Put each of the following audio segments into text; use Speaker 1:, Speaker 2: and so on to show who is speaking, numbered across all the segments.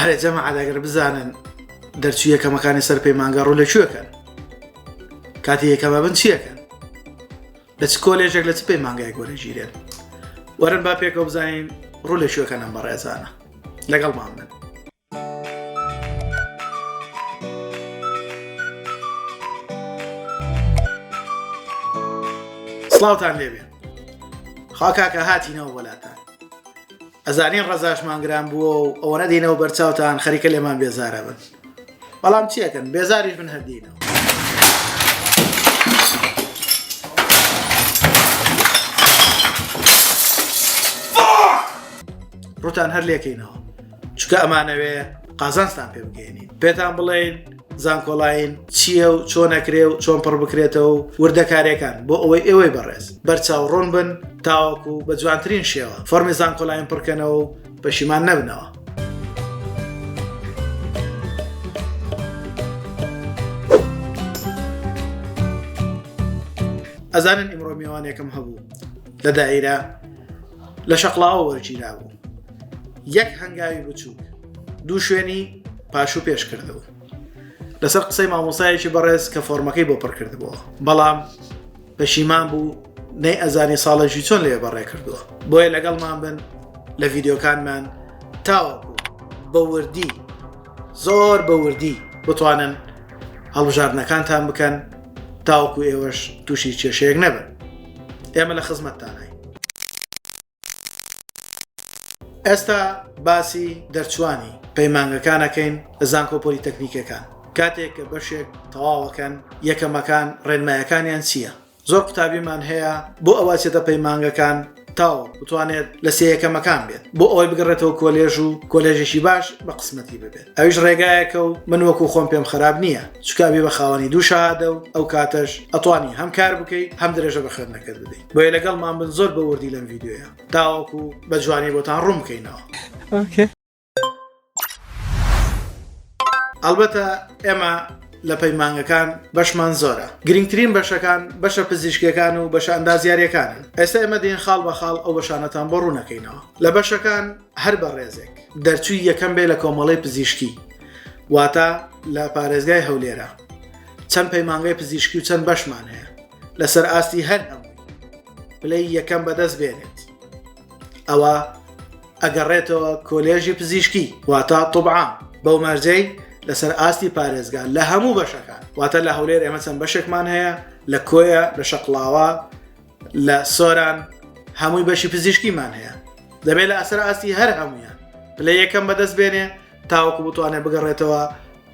Speaker 1: هەرێ جەماعەت ئەگەر بزانن دەرچوو یەکەمەکانی سەر پەیمانگە ڕوو لە کوێکەن کاتی یەکەمە بن چیەکەن لە چ کۆلێژێک لە چ پەیمانگایەک وەرەگیرێن وەرن با پێکەوە بزانین ڕوو لە کوێکەن ئەم بەڕێزانە لەگەڵمان بن. سڵاوتان لێبێ خاکاکە هاتینەوە وڵاتان ئەزانین ڕەزاشمان گران بووە و ئەوە نەدینەوە بەرچاوتان خەریکە لێمان بێزارە بن بەڵام چیەکەن بێزاریش بن هەردینەوە ڕوتان هەر لێکەینەوە چکە ئەمانەوێ قازانستان پێ بگەێنین پێتان بڵێن زانکۆڵین چییە و چۆن ئەکرێ و چۆن پڕ بکرێتەوە و وردەکارەکان بۆ ئەوەی ئێوەی بەڕێز بەرچاو ڕۆن بن تاوەکو بە جوانترین شێوە فۆرمی زانکۆڵین پڕکەنەوە و پەشیمان نەبنەوە. ئەزانن ئیمڕۆ میوانێکم هەبوو لە دائیرە لە شەقڵاوە وەرگیرا بوو یەک هەنگاوی بچووک دوو شوێنی پاشوو پێش کردەوە لەسەر قسەی مامۆسایەکی بەڕێز کە فۆرمەکەی بۆ پڕ کردبووە بەڵام پەشیمان بوو نەی ئەزانی ساڵەژی چۆن لێ بەڕێ کردووە بۆیە لەگەڵمان بن لە ڤیدیۆکانمان تاوەکو بە وردی زۆر بە وردی بتوانن هەڵبژاردنەکانتان بکەن تاوەکو ئێوەش تووشی کێشەیەک نەبن. ئێمە لە خزمەتتانای. ئێستا باسی دەرچوانی پەیمانگەکانەکەین لە زانکۆ پۆلیتەکنیکەکان کاتێک کە بەشێک تەواوەکەن یەکەمەکان ڕێنمایەکانیان چییە؟ زۆر قوتابیمان هەیە بۆ ئەوە چێتە پەیمانگەکان تاوە بتوانێت لە سێ یەکەمەکان بێت بۆ ئەوەی بگەڕێتەوە کۆلێژ و کۆلێژێکی باش بە قسمەتی ببێت ئەویش ڕێگایەکە و من وەکو خۆم پێم خراپ نییە چکابی بە خاوەنی دوو شادە و ئەو کاتەش ئەتوانی هەم کار بکەیت هەم درێژە بە خوێندنەکەت بدەیت بۆیە لەگەڵمان بن زۆر بە وردی لەم ڤیدیۆیە تاوەکو بە جوانی بۆتان ڕوون بکەینەوە. ئەلبەتە ئێمە لە پەیمانگەکان بەشمان زۆرە گرنگترین بەشەکان بەشە پزیشکیەکان و بەشە ئەندازیاریەکانن ئێستا ئێمە دێن خاڵ بە خاڵ ئەو بەشانەتان بۆ ڕوونەکەینەوە لە بەشەکان هەر بە ڕێزێک دەرچووی یەکەم بێ لە کۆمەڵەی پزیشکی واتە لە پارێزگای هەولێرە چەند پەیمانگای پزیشکی و چەند بەشمان هەیە لەسەر ئاستی هەر هەمووی پلەی یەکەم بەدەست بێنێت ئەوە ئەگەڕێتەوە کۆلێژی پزیشکی واتە طوبعام بەو مەرجەی لەسەر ئاستی پارێزگا لە هەموو بەشەکان واتە لە هەولێر ئێمە چەند بەشێکمان هەیە لە کۆیە لە شەقڵاوە لە سۆران هەمووی بەشی پزیشکیمان هەیە دەبێت لە ئەسەر ئاستی هەر هەمویان پلە یەکەم بەدەست بێنێ تاوەکو بتوانێت بگەڕێتەوە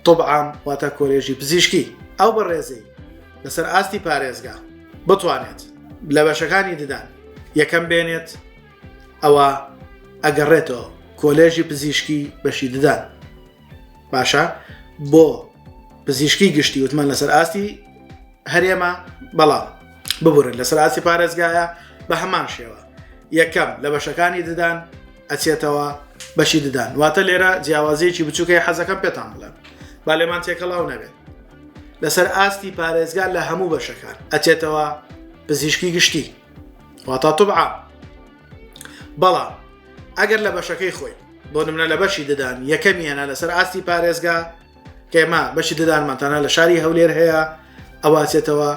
Speaker 1: طوبعام واتە کۆلێژی پزیشکی ئەو بەڕێزەی لەسەر ئاستی پارێزگا بتوانێت لە بەشەکانی ددان یەکەم بێنێت ئەوە ئەگەڕێتەوە کۆلێژی پزیشکی بەشی ددان باشە بۆ پزیشکی گشتی وتمان لەسەر ئاستی هەرێمە بەڵام ببورن لەسەر ئاستی پارێزگایە بە هەمان شێوە یەکەم لە بەشەکانی ددان ئەچێتەوە بەشی ددان واتە لێرە جیاوازەیەکی بچووکەی حەزەکەم پێتان بڵێم با لێمان تێکەڵاو نەبێت لەسەر ئاستی پارێزگا لە هەموو بەشەکان ئەچێتەوە پزیشکی گشتی واتە طوبعام بەڵام ئەگەر لە بەشەکەی خۆی بۆ نمونە لە بەشی ددان یەکەمیانە لەسەر ئاستی پارێزگا کێمە بەشی ددانمانتانە لە شاری هەولێر هەیە ئەواتێتەوە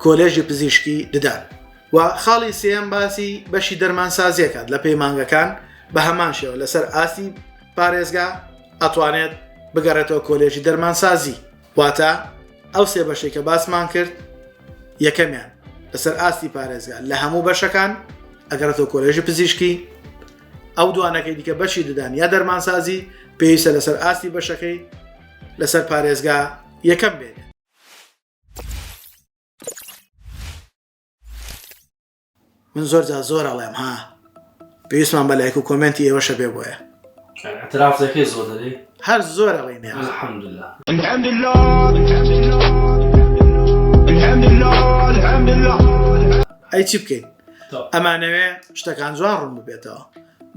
Speaker 1: کۆلێژی پزیشکی ددان و خاڵی سێم باسی بەشی دەرمانسازیەکات لە پەیمانگەکان بە هەمان شێوە لەسەر ئاستی پارێزگا ئەتوانێت بگەڕێتەوە کۆلێژی دەرمانسازی واتە ئەو سێ بەشێک کە باسمان کرد یەکەمیان لەسەر ئاستی پارێزگا لە هەموو بەشەکان ئەگەڕێتەوە کۆلێژی پزیشکی ئەو دوانەکەی دیکە بەشی ددان یا دەرمانسازی پێویستە لەسەر ئاستی بەشەکەی لەسەر پارێزگا یەکەم بێت. من زۆر زۆر ئەڵێم ها پێویستمان بە لایک و کۆمنتی ئێوەشە بێ بۆیە
Speaker 2: اعترافەکەی زۆر دەدەی
Speaker 1: هەر زۆر ئەڵێنێ
Speaker 2: الحەمدولله
Speaker 1: ئەی چی بکەین ئەمانەوێ شتەکان جوان ڕوون ببێتەوە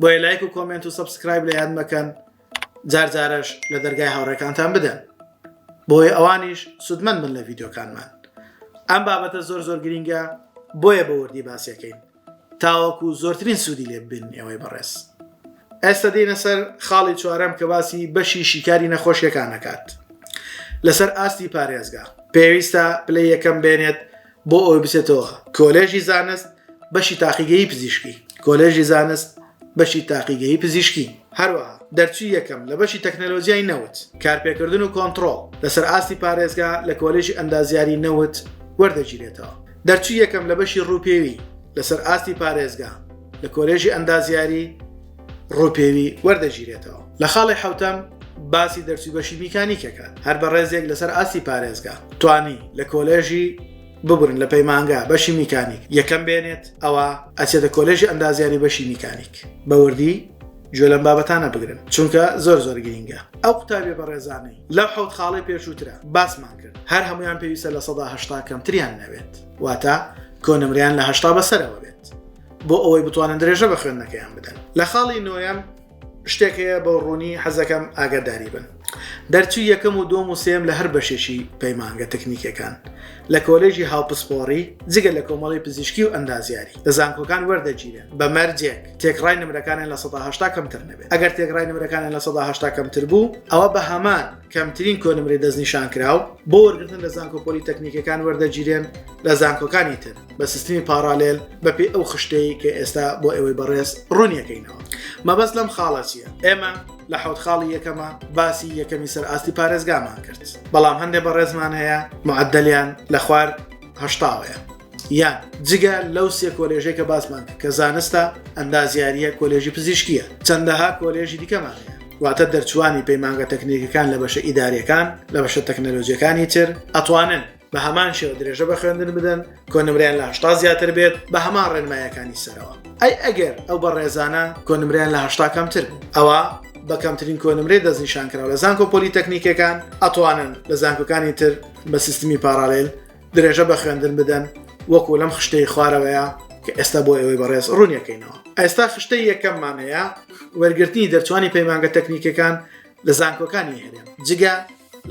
Speaker 1: بۆیە لایک و کۆمنت و سەبسکرایب لە یاد مەکەن جارجارش لە دەرگای هاوڕێکانتان بدەن بۆیە ئەوانیش سودمەند بن لە ڤیدیۆکانمان ئەم بابەتە زۆر گرینگە بۆیە بە وردی باسیەکەین تاوەکو زۆرترین سوودی لێ ببین ئێوەی بەڕێز ئێستا دێنە سەر خاڵی چوارەم کە باسی بەشی شیکاری نەخۆشیەکان دەکات. لەسەر ئاستی پارێزگا پێویستە پلەی یەکەم بێنێت بۆ ئەوی بچێتەوە کۆلێژی زانست بەشی تاقیگەیی پزیشکی، کۆلێژی زانست بەشی تاقیگەیی پزیشکی. هەروەها دەرچووی یەکەم لە بەشی تەکنەلۆژیای نەوت کارپێکردن و کۆنتڕۆڵ لەسەر ئاستی پارێزگا لە کۆلێژی ئەندازیاری نەوت وەردەگیرێتەوە. دەرچووی یەکەم لە بەشی ڕووپێوی لەسەر ئاستی پارێزگا لە کۆلێژی ئەندازیاری ڕووپێوی وەردەگیرێتەوە. لە خاڵی حوتەم باسی دەرچووی بەشی میکانیکەکان هەر بە ڕێزێک لەسەر ئاستی پارێزگا توانی لە کۆلێژی ببرن لە پەیمانگا بەشی میکانیک یەکەم بێنێت ئەوە ئەچێتە کۆلێژی ئەندازیاری بەشی میکانیک بەوردی گوێ لەم بابەتانە بگرن چونکە زۆر گرینگە. ئەو قوتابیە بەڕێزانەی لەو حەوت خاڵی پێشووترە باسمان کرد هەر هەمویان پێویستە لە 180 کەمتریان نەوێت واتە کۆنمریان لە 80 بەسەرەوە بێت بۆ ئەوەی بتوانن درێژە بە خوێندنەکەیان بدەن. لە خاڵی نوێم شتێکەیە بە ڕوونی حەزەکەم ئاگاداری بن. دەرچووی یەکەم و دۆم و سێم لە هەر بەشێکی پەیمانگە تەکنیکەکان لە کۆلێژی هاوپسپۆڕی جگە لە کۆمەڵی پزیشکی و ئەندازیاری لە زانکۆکان وەردەگیرێن بە مەرجێک تێکڕای نمرەکانیان لە 180 کەمتر نەبێت. ئەگەر تێکڕای نمرەکانیان لە 180 کەمتر بوو ئەوە بە هەمان کەمترین کۆنمری دەستنیشان کراو بۆ وەرگرتن لە زانکۆپۆلی تەکنیکەکان وەردەگیرێن لە زانکۆکانی تر بە سیستمی پارالێل بەپێ ئەو خشتەی کە ئێستا بۆ ئێوەی بەڕێز ڕوونیەکەینەوە. مەبەست لەم خاڵە چییە؟ ئێمە لە حەوت خاڵی یەکەمە باسی یەکەمی سەر ئاستی پارێزگامان کرد بەڵام هەندێک بەڕێزمان هەیە معدەلیان لە خوار هەشتاوەیە یان جگە لەو سێ کۆلێژەی کە باسمان کە زانستە ئەندازیاریە کۆلێژی پزیشکیە چەندەها کۆلێژی دیکەمان هەیە واتە دەرچوانی پەیمانگە تەکنیکەکان لە بەشە ئیداریەکان لە بەشە تەکنەلۆژیەکانی تر ئەتوانن بە هەمان شێوە درێژە بە خوێندن بدەن کۆنمریان لە 80 زیاتر بێت بە هەمان ڕێنمایەکانی سەرەوە. ئەی ئەگەر ئەو بەڕێزانە کۆنمریان لە 80 کەمتر ئەوە بە کەمترین کۆنمرێ دەستنیشان کراوە لە زانکۆپۆلی تەکنیکەکان ئەتوانن لە زانکۆکانی تر بە سیستمی پارالێل درێژە بە خوێندن بدەن وەکو لەم خشتەی خوارەوەیە کە ئێستا بۆ ئێوەی بەڕێز ڕوونیەکەینەوە. ئێستا خشتەی یەکەممان هەیە وەرگرتنی دەرچوانی پەیمانگە تەکنیکەکان لە زانکۆکانی هەرێم جگە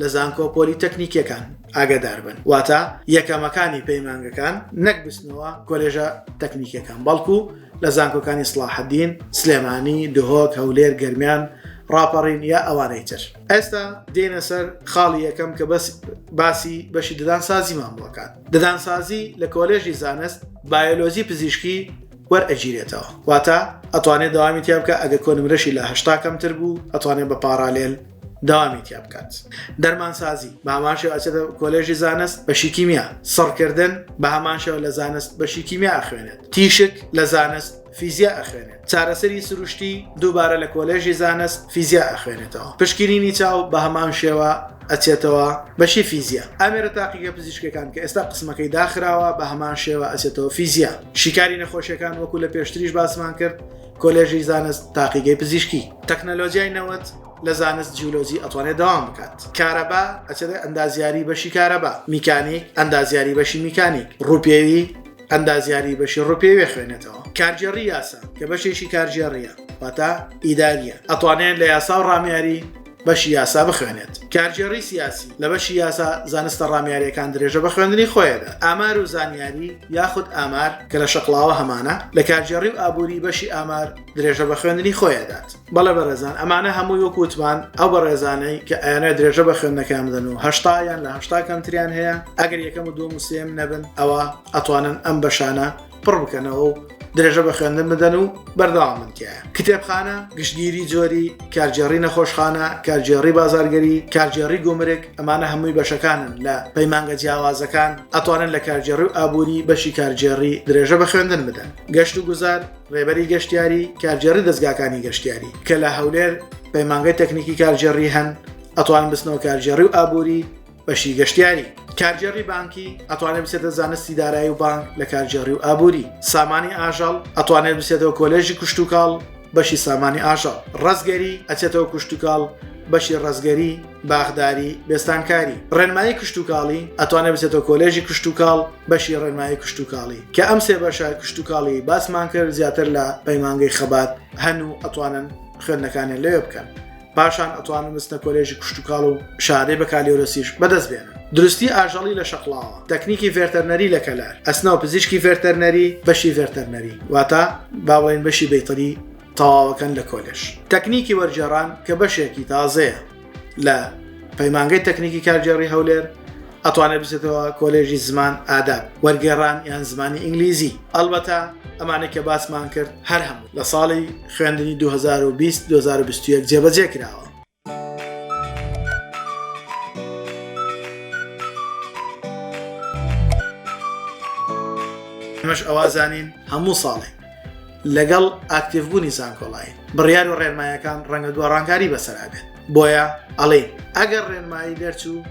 Speaker 1: لە زانکۆپۆلی تەکنیکەکان ئاگادار بن واتە یەکەمەکانی پەیمانگەکان نەک بستنەوە کۆلێژە تەکنیکەکان بەڵکو لە زانکۆکانی سڵاحەدین سلێمانی دهۆک هەولێر گەرمیان ڕاپەڕین یا ئەوانەی تر. ئێستا دێنە سەر خاڵی یەکەم کە باسی بەشی ددانسازیمان بۆکات. ددانسازی لە کۆلێژی زانست بایۆلۆژی پزیشکی وەرئەگیرێتەوە واتە ئەتوانێت داوامی تیا بکە ئەگە کۆنمرەشی لە 80 کەمتر بوو ئەتوانێت بە پارالێل داوامی تیا بکات. دەرمانسازی بە هەمان شێوە ئەچێتە کۆلێژی زانست بەشی کیمیا سڕکردن بە هەمان شێوە لە زانست بەشی کیمیا ئەخوێنێت تیشک لە زانست فیزیا ئەخوێنێت چارەسەری سروشتی دووبارە لە کۆلێژی زانست فیزیا ئەخوێنێتەوە پشگیرینی چاو بە هەمان شێوە ئەچێتەوە بەشی فیزیا. ئامێرە تاقیگە پزیشکەکان کە ئێستا قسمەکەی داخراوە بە هەمان شێوە ئەچێتەوە فیزیا. شیکاری نەخۆشیەکان وەکو لە پێشتریش باسمان کرد کۆلێژی زانست تاقیگەی پزیشکی. تەکنەلۆژیای نەوت لە زانست جیولۆژی ئەتوانێت داوام بکات. کارەبا ئەچێتە ئەندازیاری بەشی کارەبا میکانیک ئەندازیاری بەشی میکانیک ڕووپێوی ئەندازیاری بەشی ڕووپێوی خوێنێتەوە. کارجێڕی یاسا کە بەشێکی کارجێڕیە واتە ئیداریە ئەتوانێت لە یاسا و ڕامیاری بەشی یاسا بخوێنێت. کارجێڕی سیاسی لە بەشی یاسا زانستە ڕامیاریەکان درێژە بە خوێندنی خۆیەدا. ئامار و زانیاری یاخود ئامار کە لە شەقڵاوە هەمانە لە کارجێڕی و ئابووری بەشی ئامار درێژە بە خوێندنی خۆیەدات. بەڵێ بەڕێزان ئەمانە هەمووی وەکوتمان ئەو بەڕێزانەی کە ئەیانە درێژە بە خوێندنەکان بدەن و 80 یان لە 80 کەمتریان هەیە ئەگەر یەکەم و دووەم و سێم نەبن ئەوە ئەتوانن ئەم بەشانە پڕ بکەنەوە و درێژە بە خوێندن بدەن و بەردەوامندکایە. کتێبخانە گشتگیری جۆری کارجێڕی نەخۆشخانە کارجێڕی بازارگەری کارجێڕی گومرگ ئەمانە هەمووی بەشەکانن لە پەیمانگە جیاوازەکان ئەتوانن لە کارجێڕی و ئابووری بەشی کارجێڕی درێژە بە خوێندن بدەن. گەشت و گوزار ڕێبەری گەشتیاری کارجێڕی دەستگاکانی گەشتیاری کە لە هەولێر پەیمانگەی تەکنیکی کارجێڕی هەن ئەتوانن بستنەوە کارجێڕی و ئابووری بەشی گەشتیاری. کارجێڕی بانکی ئەتوانێت بچێتە زانستی دارایی و بانک لە کارجێڕی و ئابووری. سامانی ئاژەڵ ئەتوانێت بچێتەوە کۆلێژی کوشتتوکاڵ بەشی سامانی ئاژەڵ. ڕزگەری ئەچێتەوە کوشتتوکاڵ بەشی ڕزگەری باغداری بێستانکاری. ڕێنمایی کشتتوکاڵی ئەتوانێت بچێتەوە کۆلێژی کشتتوکاڵ بەشی ڕێنمایی کشتتوکاڵی کە ئەم سێ بەشە کشتتوکاڵی باسمان کرد زیاتر لە پەیمانگەی خەبات هەن و ئەتوانن خوێندنەکانیان لەوێ بکەن. پاشان ئەتوانن بستنە کۆلێژی کشتتوکاڵ و شارەی بە کالیۆرۆسیش بەدەست بێنن. دروستی ئاژەڵی لە شەقڵاوە تەکنیکی فێرتەرنەری لە کەلار ئەسناو پزیشکی فێرتەرنەری بەشی فێرتەرنەری واتە باڵێن بەشی بەیتەری تەواوەکەن لە کۆلێژ. تەکنیکی وەرجێڕان کە بەشێکی تازەیە لە پەیمانگەی تەکنیکی کارگێڕی هەولێر ئەتوانێت بچێتەوە کۆلێژی زمان ئاداب وەرگێڕان یان زمانی ئینگلیزی. ئەلبەتە ئەمانە کە باسمان کرد هەر هەموو لە ساڵی خوێندنی 2020-2021 جێبەجێ کراوە. ئەمەش ئەوازانین هەموو ساڵێ لەگەڵ ئاکتیڤبوونی زانکۆڵایی بڕیار و ڕێنمایەکان ڕەنگە گۆڕانکاری بەسەرابێت. بۆیە ئەڵێ ئەگەر ڕێنمایی دەرچوو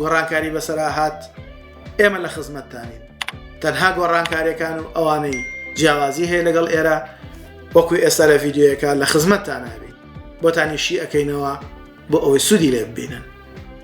Speaker 1: گۆڕانکاری بەسەرا هات ئێمە لە خزمەتتانین. تەنها گۆڕانکاریەکان و ئەوانەی جیاوازی هەیە لەگەڵ ئێرە وەکوی ئێستا لە ڤیددیۆیەکە لە خزمەتتان نابین بۆتانیشی ئەەکەینەوە بۆ ئەوەی سوودی لێ ببینن.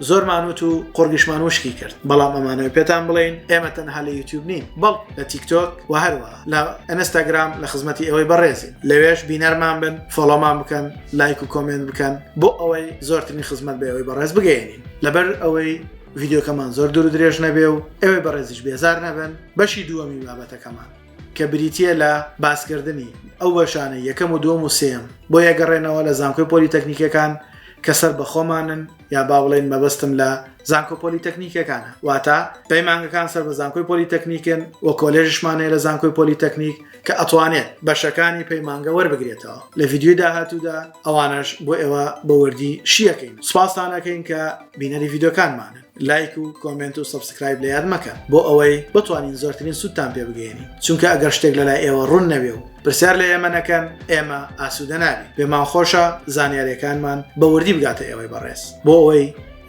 Speaker 1: زۆرمانوت و قۆرگشمان وشکی کرد بەڵام ئەمانەوە پێتان بڵێن ئێمە تەنها لە یوتیوب نین بەڵ لە تیکتۆک و هەروە لە ئەنستاگرام لە خزمەتی ئەوەی بەڕێزین. لەوێش بینەرمان بن، فۆڵۆمان بکەن، لایک و کۆمنت بکەن بۆ ئەوەی زۆرترین خزمەت بە ئەوەی بەڕێز بگەێنین. لەبەر ئەوەی ڤیددیۆکەمان زۆر دوور و درێژ نەبێ و ئەوەی بەڕێزیش بێزار نەبن. بەشی دووەمی بابەتەکەمان کە بریتیە لە باسکردنی ئەو بەشانە یەکەم و دووەم و سێم بۆ یەگەڕێنەوە لە زانکۆی پۆلیتەکنیکەکان کە سەر بە خۆمانن یا با بڵێن مەبەستم لە زانکۆ پۆلیتەکنیکەکانە. واتە پەیمانگەکان سەر بە زانکۆی پۆلیتەکنیکن و کۆلێژشمانەیە لە زانکۆی پۆلیتەکنیک کە ئەتوانێت بەشەکانی پەیمانگە وەربگرێتەوە. لە ڤیددیۆی داهاتوودا ئەوانش بۆ ئێوە بەوردی شیەکەین. سوپاسانەکەین کە بینەری ڤیددیۆکانمانن. لایک و کۆمنت و سەبسکرایب لە یاد مەکەن بۆ ئەوەی بتوانین زۆرترین سوودتان پێ بگەێنین. چونکە ئەگەر شتێک لەلای ئێوە ڕوون نەبێ و پرسیار لە ئێمە نەکەن ئێمە ئاسوودە نابین. پێمان خۆشە زانیاریەکانمان بەوردی بگاتە ئێوەی بەڕێز بۆ ئەوەی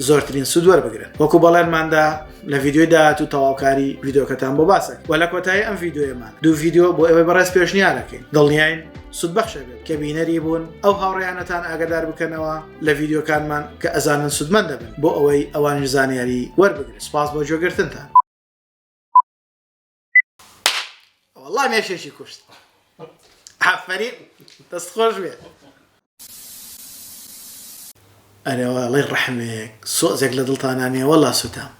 Speaker 1: زۆرترین سوود وەربگرن. وەکو بەڵێنماندا لە ڤیددیۆی داهات و تەواوکاری ڤیددیۆکەتان بۆ باسەک و لە کۆتایی ئەم ڤیددیۆیەمان دوو ڤیددیۆ بۆ ئێوەی بەڕێز پێشنیارەکەین. دڵنیاین سودبەخشە بێت کە بینەری بوون ئەو هاوڕێیانەتان ئاگادار بکەنەوە لە ڤیددیۆکانمان کە ئەزانن سودمەند دەبن بۆ ئەوەی ئەوانش زانیاری وەربگرن. سپاس بۆ گوێگرتنتان. وەڵڵا مێشێکی کوشت. ئافەرین دەستخۆش بێت. ئەرێوە ئەڵێ ڕەحمێک سۆزێک لە دڵتانانیە وەڵا سوتام.